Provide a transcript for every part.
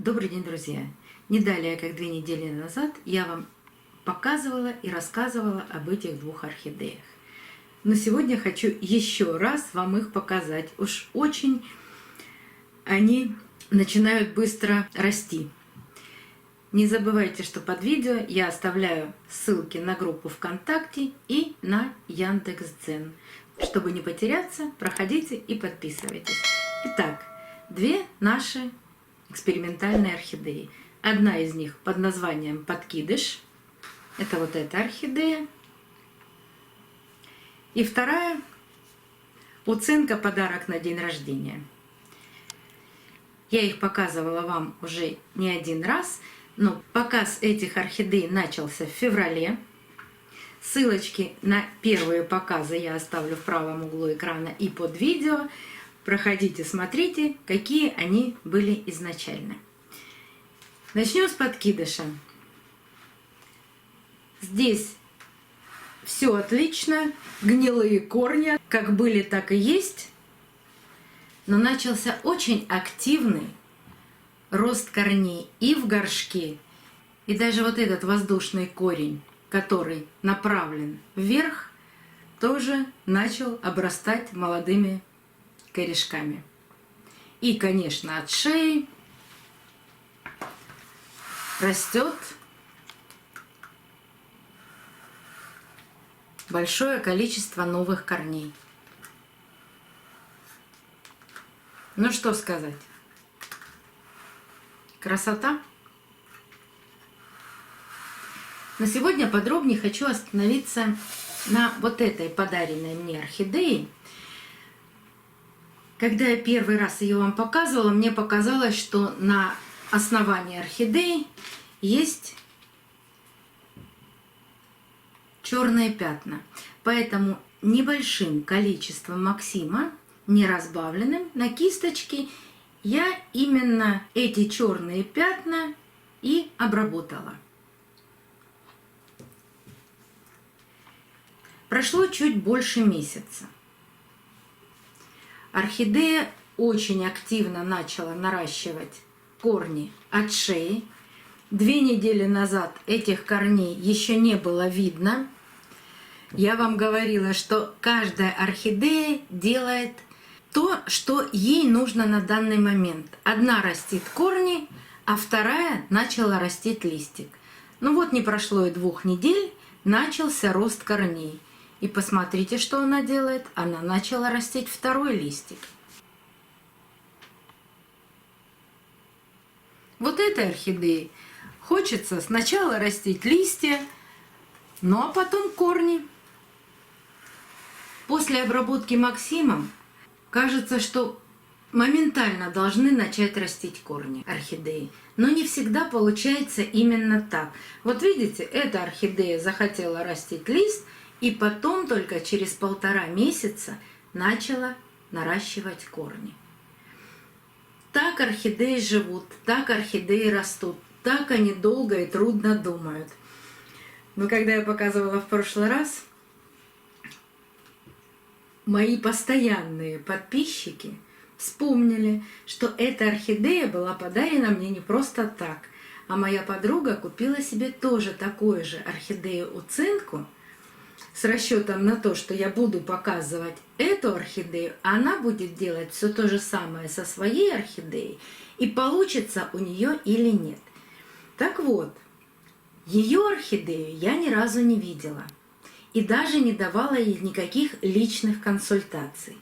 Добрый день, друзья! Не далее, как 2 недели назад, я вам показывала и рассказывала об этих двух орхидеях. Но сегодня хочу еще раз вам их показать. Уж очень они начинают быстро расти. Не забывайте, что под видео я оставляю ссылки на группу ВКонтакте и на Яндекс.Дзен. Чтобы не потеряться, проходите и подписывайтесь. Итак, две наши экспериментальные орхидеи. Одна из них под названием подкидыш. Это вот эта орхидея. И вторая уценка, подарок на день рождения. Я их показывала вам уже не один раз, но показ этих орхидей начался в феврале. Ссылочки на первые показы я оставлю в правом углу экрана и под видео. Проходите, смотрите, какие они были изначально. Начнем с подкидыша. Здесь все отлично, гнилые корни, как были, так и есть. Но начался очень активный рост корней и в горшке, и даже вот этот воздушный корень, который направлен вверх, тоже начал обрастать молодыми корешками. И, конечно, от шеи растет большое количество новых корней. Ну что сказать? Красота! Но сегодня подробнее хочу остановиться на вот этой подаренной мне орхидее. Когда я первый раз ее вам показывала, мне показалось, что на основании орхидеи есть черные пятна. Поэтому небольшим количеством Максима, не разбавленным, на кисточке я именно эти черные пятна и обработала. Прошло чуть больше месяца. Орхидея очень активно начала наращивать корни от шеи. 2 недели назад этих корней еще не было видно. Я вам говорила, что каждая орхидея делает то, что ей нужно на данный момент. Одна растит корни, а вторая начала растить листик. Ну вот не прошло и 2 недель, начался рост корней. И посмотрите, что она делает. Она начала растить второй листик. Вот этой орхидее хочется сначала растить листья, ну а потом корни. После обработки Максимом кажется, что моментально должны начать растить корни орхидеи. Но не всегда получается именно так. Вот видите, эта орхидея захотела растить лист, и потом только через 1,5 месяца начала наращивать корни. Так орхидеи живут, так орхидеи растут, так они долго и трудно думают. Но когда я показывала в прошлый раз, мои постоянные подписчики вспомнили, что эта орхидея была подарена мне не просто так, а моя подруга купила себе тоже такую же орхидею-уценку, с расчетом на то, что я буду показывать эту орхидею, она будет делать все то же самое со своей орхидеей, и получится у нее или нет. Так вот, ее орхидею я ни разу не видела и даже не давала ей никаких личных консультаций.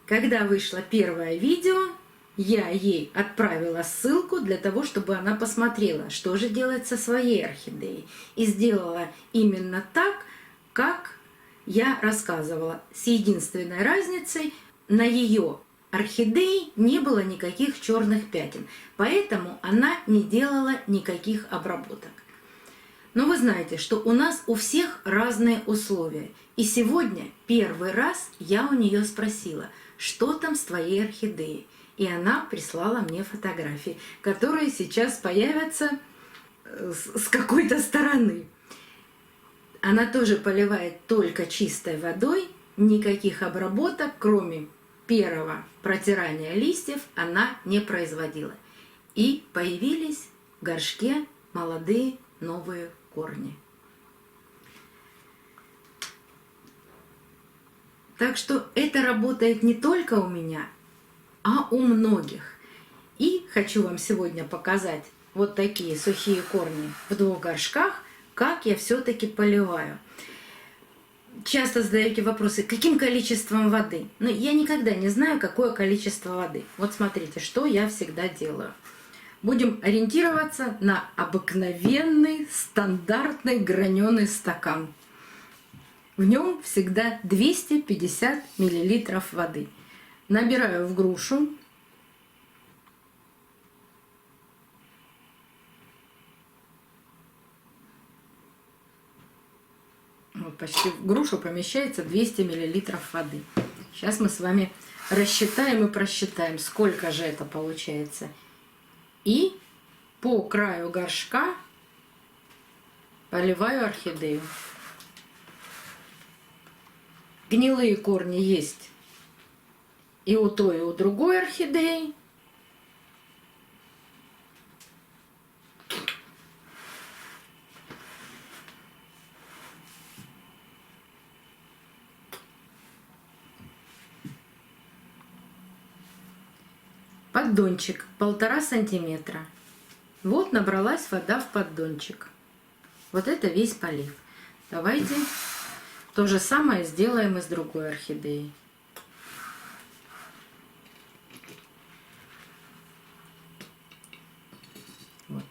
Когда вышло первое видео, я ей отправила ссылку для того, чтобы она посмотрела, что же делать со своей орхидеей, и сделала именно так, как я рассказывала, с единственной разницей: на ее орхидее не было никаких черных пятен, поэтому она не делала никаких обработок. Но вы знаете, что у нас у всех разные условия. И сегодня первый раз я у нее спросила, что там с твоей орхидеей. И она прислала мне фотографии, которые сейчас появятся с какой-то стороны. Она тоже поливает только чистой водой, никаких обработок, кроме первого протирания листьев, она не производила. И появились в горшке молодые новые корни. Так что это работает не только у меня, а у многих. И хочу вам сегодня показать вот такие сухие корни в 2 горшках, как я все-таки поливаю. Часто задаете вопросы, каким количеством воды? Но я никогда не знаю, какое количество воды. Вот смотрите, что я всегда делаю. Будем ориентироваться на обыкновенный, стандартный граненый стакан. В нем всегда 250 мл воды. Набираю в грушу. Вот почти в грушу помещается 200 мл воды. Сейчас мы с вами рассчитаем и просчитаем, сколько же это получается. И по краю горшка поливаю орхидею. Гнилые корни есть и у той, и у другой орхидеи. Поддончик 1,5 сантиметра. Вот набралась вода в поддончик. Вот это весь полив. Давайте то же самое сделаем и с другой орхидеей. Вот.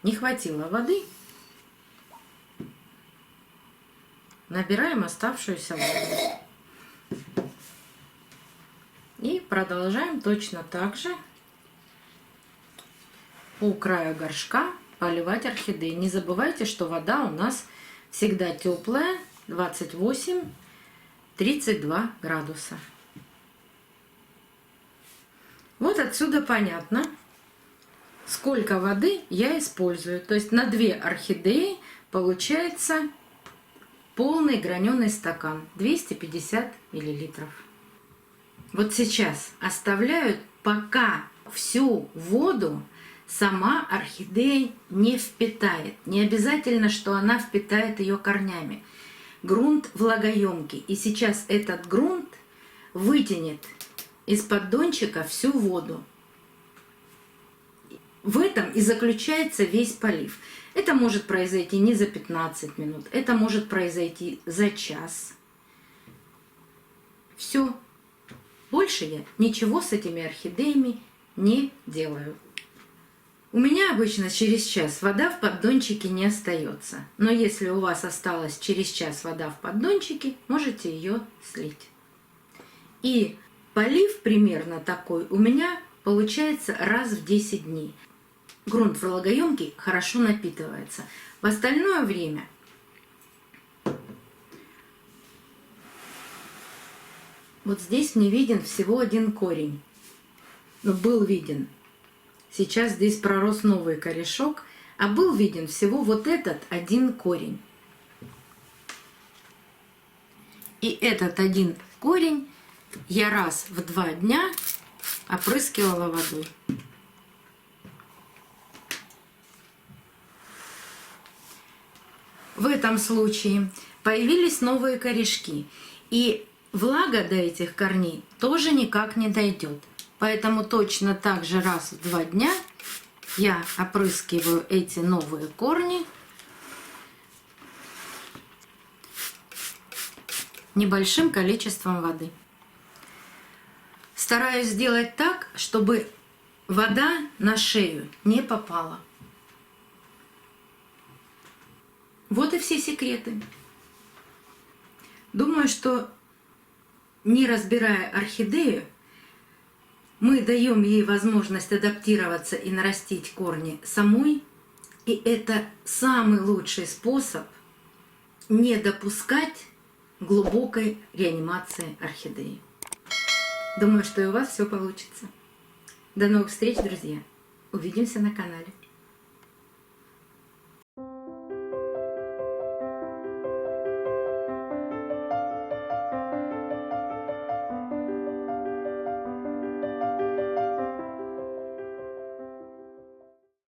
Не хватило воды. Набираем оставшуюся воду. И продолжаем точно так же по краю горшка поливать орхидеи. Не забывайте, что вода у нас всегда теплая, 28-32 градуса. Вот отсюда понятно, сколько воды я использую. То есть на 2 орхидеи получается полный граненый стакан, 250 мл. Вот сейчас оставляю, пока всю воду сама орхидея не впитает. Не обязательно, что она впитает ее корнями. Грунт влагоемкий. И сейчас этот грунт вытянет из поддончика всю воду. В этом и заключается весь полив. Это может произойти не за 15 минут, это может произойти за час. Все. Больше я ничего с этими орхидеями не делаю. У меня обычно через час вода в поддончике не остается. Но если у вас осталась через час вода в поддончике, можете ее слить. И полив примерно такой у меня получается раз в 10 дней. Грунт влагоемкий хорошо напитывается. В остальное время вот здесь мне виден всего 1 корень. Но был виден. Сейчас здесь пророс новый корешок, а был виден всего вот этот 1 корень. И этот 1 корень я раз в 2 дня опрыскивала водой. В этом случае появились новые корешки, и влага до этих корней тоже никак не дойдет. Поэтому точно так же раз в 2 дня я опрыскиваю эти новые корни небольшим количеством воды. Стараюсь сделать так, чтобы вода на шею не попала. Вот и все секреты. Думаю, что не разбирая орхидею, мы даем ей возможность адаптироваться и нарастить корни самой. И это самый лучший способ не допускать глубокой реанимации орхидеи. Думаю, что и у вас все получится. До новых встреч, друзья. Увидимся на канале.